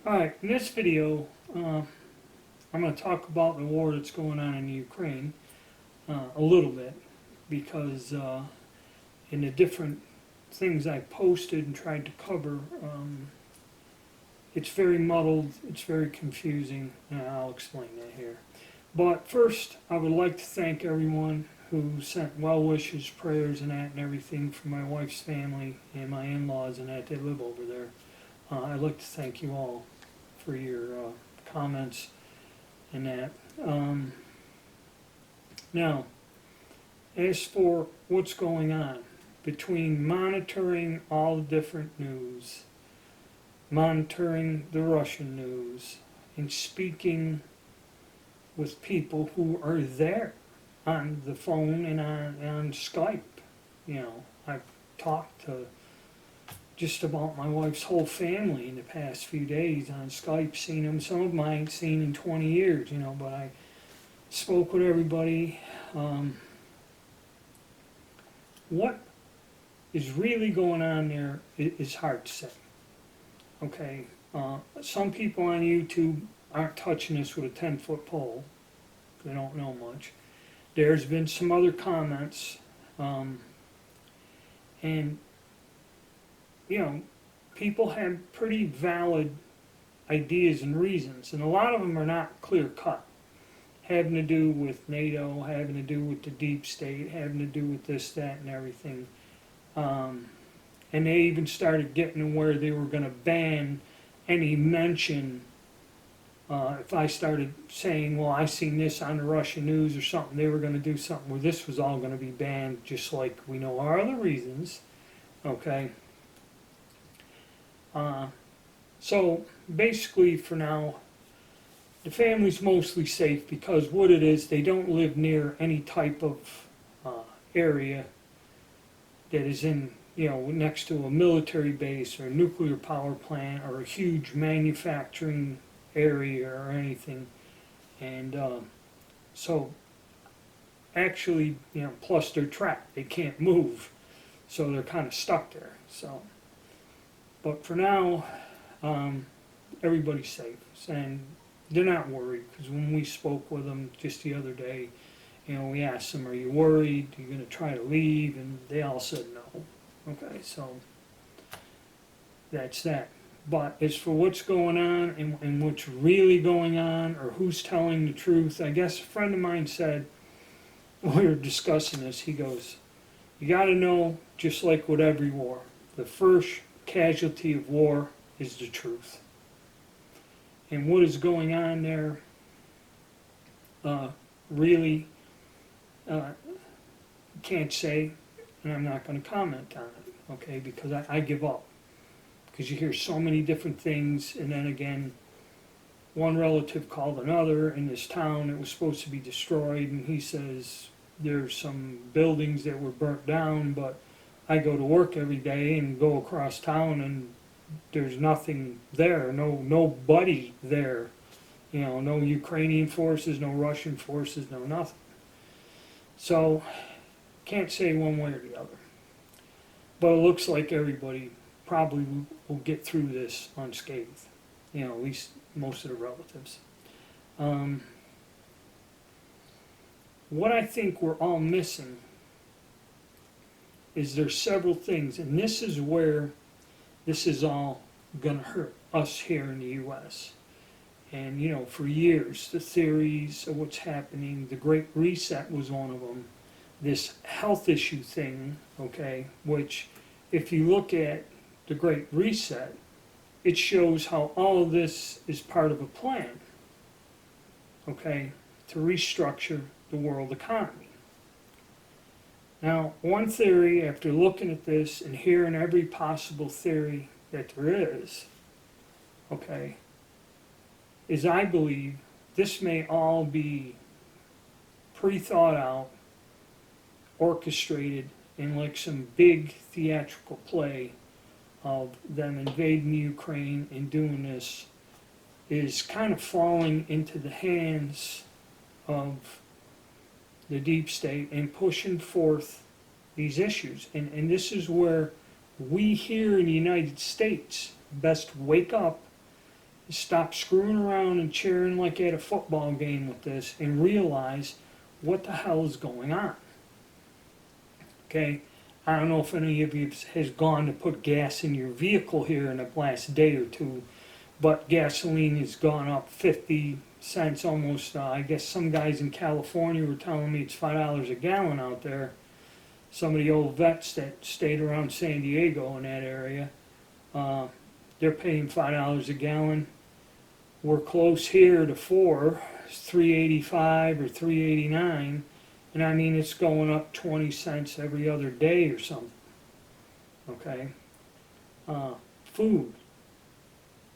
Alright, in this video, I'm going to talk about the war that's going on in Ukraine a little bit because in the different things I posted and tried to cover, it's very muddled, it's very confusing, and I'll explain that here. But first, I would like to thank everyone who sent well wishes, prayers, and that and everything for my wife's family and my in-laws and that they live over there. I'd like to thank you all for your comments and that. Now, as for what's going on, between monitoring all the different news, monitoring the Russian news, and speaking with people who are there on the phone and on Skype, I've talked to just about my wife's whole family in the past few days on Skype, seen them. Some of them I ain't seen in 20 years, but I spoke with everybody. What is really going on there is hard to say. Okay, some people on YouTube aren't touching this with a 10-foot pole. They don't know much. There's been some other comments, and people have pretty valid ideas and reasons, and a lot of them are not clear cut. Having to do with NATO, having to do with the deep state, having to do with this, that, and everything. And they even started getting to where they were going to ban any mention. If I started saying, well, I seen this on the Russian news or something, they were going to do something where this was all going to be banned, just like we know our other reasons. Okay. So basically for now, the family's mostly safe because what it is, they don't live near any type of area that is in, next to a military base or a nuclear power plant or a huge manufacturing area or anything. And so actually, plus they're trapped, they can't move, so they're kind of stuck there. So, but for now, everybody's safe, and they're not worried, because when we spoke with them just the other day, we asked them, are you worried? Are you going to try to leave? And they all said no. Okay, so that's that. But as for what's going on and what's really going on, or who's telling the truth, I guess a friend of mine said, when we were discussing this, he goes, you got to know, just like with every war, the first casualty of war is the truth. And what is going on there really can't say, and I'm not going to comment on it, okay, because I give up. Because you hear so many different things, and then again, one relative called another in this town that was supposed to be destroyed, and he says there's some buildings that were burnt down, but I go to work every day and go across town and there's nothing there, nobody there, no Ukrainian forces, no Russian forces, no nothing. So, can't say one way or the other. But it looks like everybody probably will get through this unscathed, at least most of the relatives. What I think we're all missing is there's several things, and this is where this is all going to hurt us here in the U.S. And, for years, the theories of what's happening, the Great Reset was one of them, this health issue thing, okay, which if you look at the Great Reset, it shows how all of this is part of a plan, okay, to restructure the world economy. Now, one theory, after looking at this and hearing every possible theory that there is, okay, is I believe this may all be pre-thought out, orchestrated in like some big theatrical play of them invading Ukraine and doing this, is kind of falling into the hands of the deep state and pushing forth these issues. And this is where we here in the United States best wake up Stop screwing around and cheering like at a football game with this and realize what the hell is going on. Okay? I don't know if any of you has gone to put gas in your vehicle here in the last day or two, but gasoline has gone up 50 cents almost. I guess some guys in California were telling me it's $5 a gallon out there. Some of the old vets that stayed around San Diego in that area, they're paying $5 a gallon. We're close here to $4, it's $3.85 or $3.89, and I mean it's going up 20 cents every other day or something. Okay, food.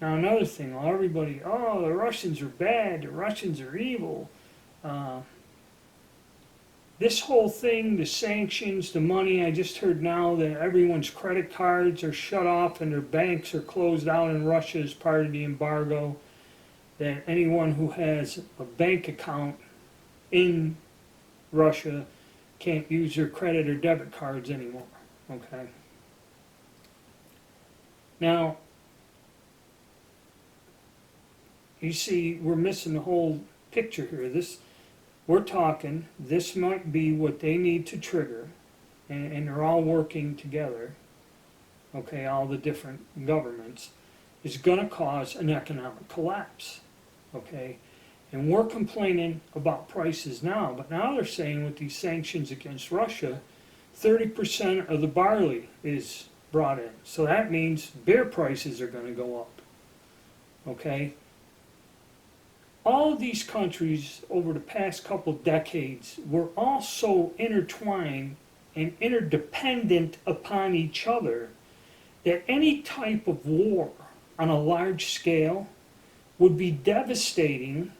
Now another thing, everybody, oh, the Russians are bad, the Russians are evil. This whole thing, the sanctions, the money, I just heard now that everyone's credit cards are shut off and their banks are closed out in Russia as part of the embargo. That anyone who has a bank account in Russia can't use their credit or debit cards anymore. Okay. Now, you see, we're missing the whole picture here. We're talking, this might be what they need to trigger, and they're all working together, okay, all the different governments, is going to cause an economic collapse, okay? And we're complaining about prices now, but now they're saying with these sanctions against Russia, 30% of the barley is brought in. So that means beer prices are going to go up, okay? All of these countries over the past couple decades were all so intertwined and interdependent upon each other that any type of war on a large scale would be devastating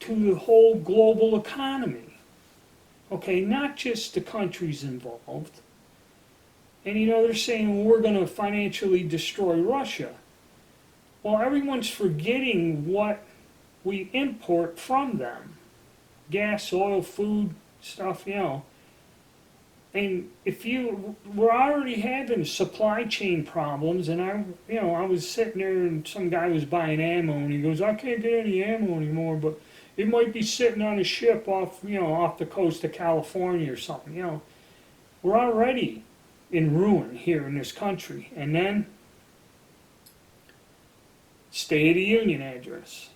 to the whole global economy. Okay, not just the countries involved. And you know, they're saying, well, we're going to financially destroy Russia. Well, everyone's forgetting what we import from them. Gas, oil, food, stuff, you know. And we're already having supply chain problems, and I was sitting there and some guy was buying ammo, and he goes, I can't get any ammo anymore, but it might be sitting on a ship off the coast of California or something, We're already in ruin here in this country. And then, State of the Union address.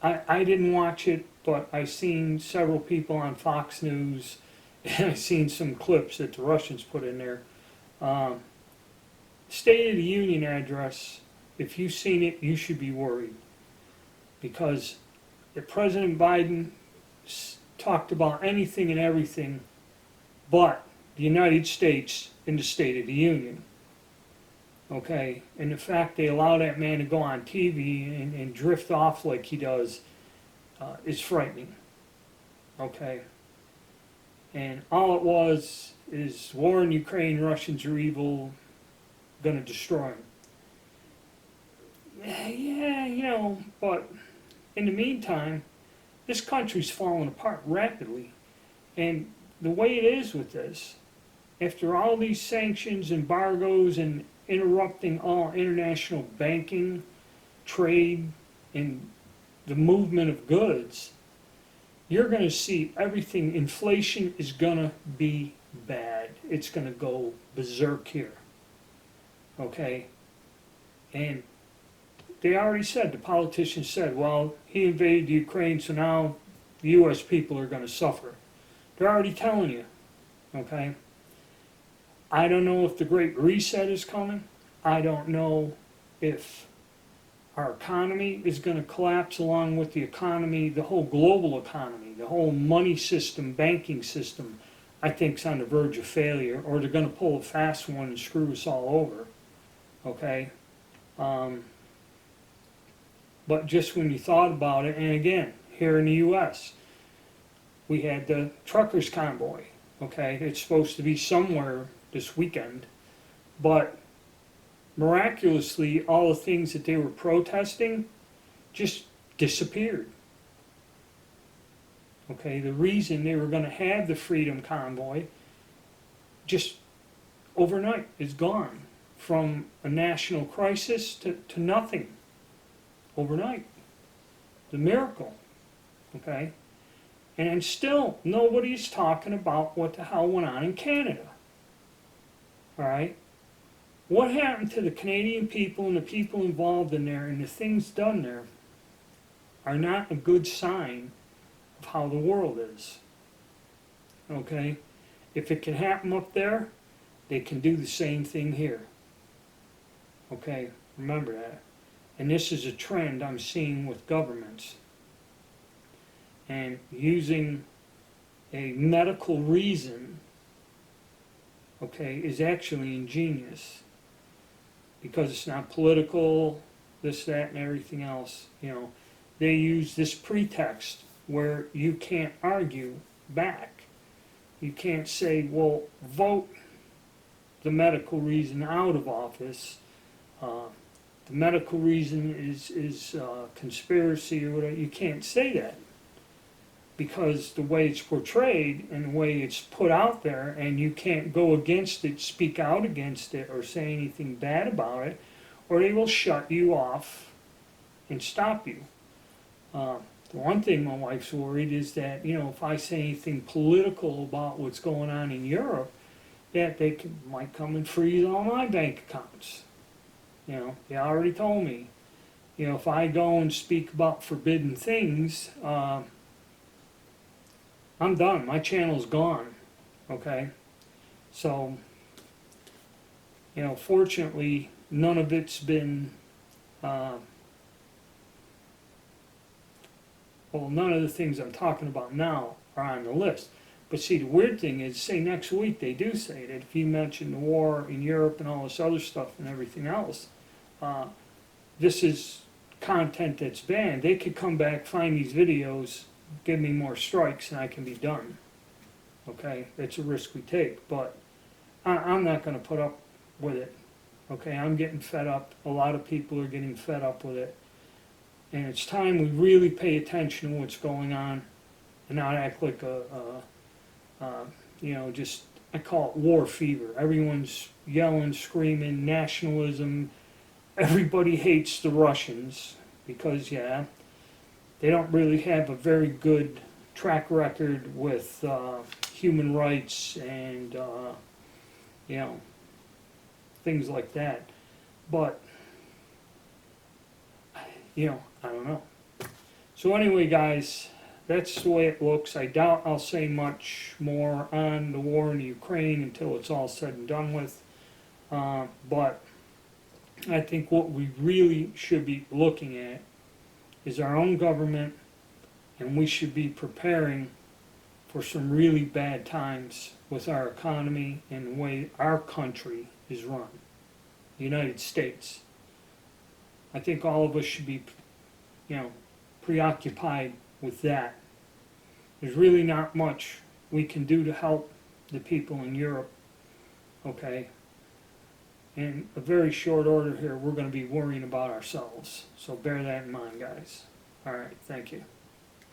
I didn't watch it, but I seen several people on Fox News, and I seen some clips that the Russians put in there. State of the Union address, if you've seen it, you should be worried. Because if President Biden talked about anything and everything but the United States in the State of the Union. Okay, and the fact they allow that man to go on TV and drift off like he does is frightening. Okay, and all it was is war in Ukraine, Russians are evil, gonna destroy them. Yeah, but in the meantime, this country's falling apart rapidly, and the way it is with this, after all these sanctions, embargoes, and interrupting all international banking, trade, and the movement of goods, you're going to see everything. Inflation is going to be bad. It's going to go berserk here. Okay? And they already said, the politicians said, well, he invaded Ukraine, so now the U.S. people are going to suffer. They're already telling you. Okay? I don't know if the Great Reset is coming. I don't know if our economy is going to collapse along with the economy, the whole global economy, the whole money system, banking system, I think is on the verge of failure, or they're going to pull a fast one and screw us all over. Okay? But just when you thought about it, and again, here in the U.S., we had the truckers' convoy. Okay? It's supposed to be somewhere this weekend, but miraculously all the things that they were protesting just disappeared. Okay, the reason they were going to have the Freedom Convoy just overnight is gone, from a national crisis to nothing. overnight. The miracle, okay? And still, nobody's talking about what the hell went on in Canada, all right? What happened to the Canadian people and the people involved in there and the things done there are not a good sign of how the world is, okay? If it can happen up there, they can do the same thing here, okay? Remember that. And this is a trend I'm seeing with governments. And using a medical reason, okay, is actually ingenious. Because it's not political, this, that, and everything else. You know, they use this pretext where you can't argue back. You can't say, well, vote the medical reason out of office. The medical reason is conspiracy or whatever. You can't say that because the way it's portrayed and the way it's put out there, and you can't go against it, speak out against it, or say anything bad about it, or they will shut you off and stop you. The one thing my wife's worried is that, you know, if I say anything political about what's going on in Europe, that they might come and freeze all my bank accounts. You know, they already told me, you know, if I go and speak about forbidden things, I'm done. My channel's gone. Okay? So, you know, fortunately, none of it's been, well, none of the things I'm talking about now are on the list. But see, the weird thing is, say next week they do say that if you mention the war in Europe and all this other stuff and everything else, this is content that's banned. They could come back, find these videos, give me more strikes, and I can be done. Okay, that's a risk we take, but I'm not going to put up with it. Okay, I'm getting fed up. A lot of people are getting fed up with it, and it's time we really pay attention to what's going on, and not act like you know, just, I call it war fever. Everyone's yelling, screaming, nationalism. Everybody hates the Russians because, yeah, they don't really have a very good track record with human rights and, you know, things like that. But, you know, I don't know. So anyway, guys, that's the way it looks. I doubt I'll say much more on the war in Ukraine until it's all said and done with. But I think what we really should be looking at is our own government, and we should be preparing for some really bad times with our economy and the way our country is run, the United States. I think all of us should be, you know, preoccupied with that. There's really not much we can do to help the people in Europe, okay? In a very short order here, we're going to be worrying about ourselves. So bear that in mind, guys. All right, thank you.